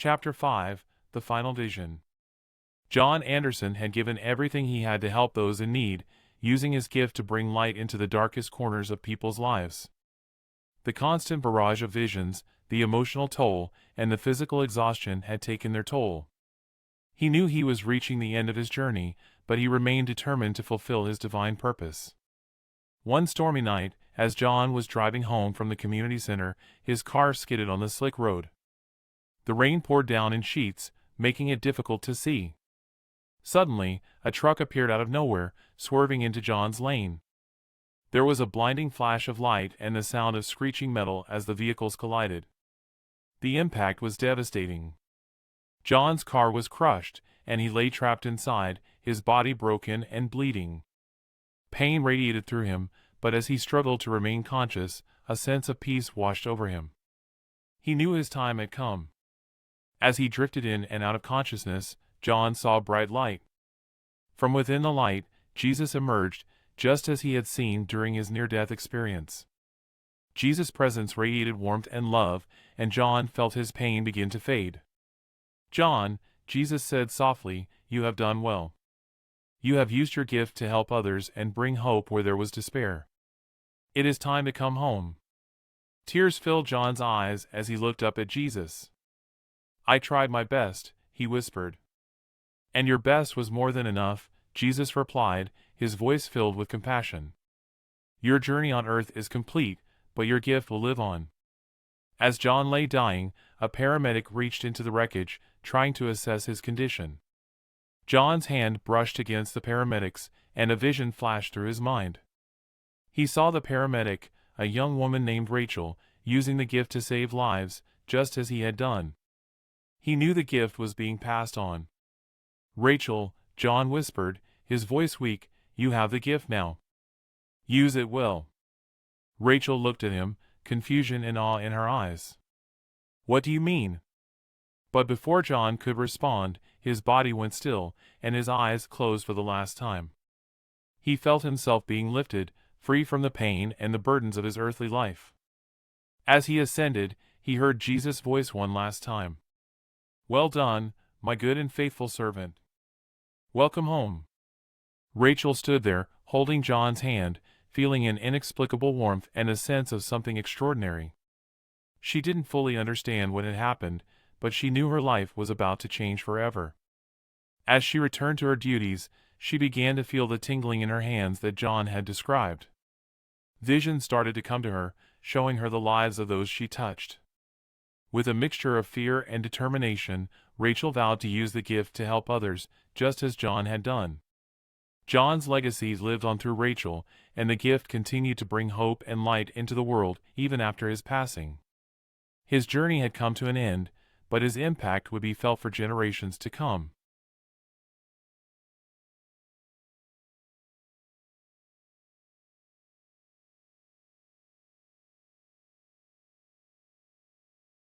Chapter 5: The Final Vision. John Anderson had given everything he had to help those in need, using his gift to bring light into the darkest corners of people's lives. The constant barrage of visions, the emotional toll, and the physical exhaustion had taken their toll. He knew he was reaching the end of his journey, but he remained determined to fulfill his divine purpose. One stormy night, as John was driving home from the community center, his car skidded on the slick road. The rain poured down in sheets, making it difficult to see. Suddenly, a truck appeared out of nowhere, swerving into John's lane. There was a blinding flash of light and the sound of screeching metal as the vehicles collided. The impact was devastating. John's car was crushed, and he lay trapped inside, his body broken and bleeding. Pain radiated through him, but as he struggled to remain conscious, a sense of peace washed over him. He knew his time had come. As he drifted in and out of consciousness, John saw bright light. From within the light, Jesus emerged, just as he had seen during his near-death experience. Jesus' presence radiated warmth and love, and John felt his pain begin to fade. "John," Jesus said softly, "you have done well. You have used your gift to help others and bring hope where there was despair. It is time to come home." Tears filled John's eyes as he looked up at Jesus. "I tried my best," he whispered. "And your best was more than enough," Jesus replied, his voice filled with compassion. "Your journey on earth is complete, but your gift will live on." As John lay dying, a paramedic reached into the wreckage, trying to assess his condition. John's hand brushed against the paramedic's, and a vision flashed through his mind. He saw the paramedic, a young woman named Rachel, using the gift to save lives, just as he had done. He knew the gift was being passed on. "Rachel," John whispered, his voice weak, "you have the gift now. Use it well." Rachel looked at him, confusion and awe in her eyes. "What do you mean?" But before John could respond, his body went still, and his eyes closed for the last time. He felt himself being lifted, free from the pain and the burdens of his earthly life. As he ascended, he heard Jesus' voice one last time. "Well done, my good and faithful servant. Welcome home." Rachel stood there, holding John's hand, feeling an inexplicable warmth and a sense of something extraordinary. She didn't fully understand what had happened, but she knew her life was about to change forever. As she returned to her duties, she began to feel the tingling in her hands that John had described. Visions started to come to her, showing her the lives of those she touched. With a mixture of fear and determination, Rachel vowed to use the gift to help others, just as John had done. John's legacy lived on through Rachel, and the gift continued to bring hope and light into the world even after his passing. His journey had come to an end, but his impact would be felt for generations to come.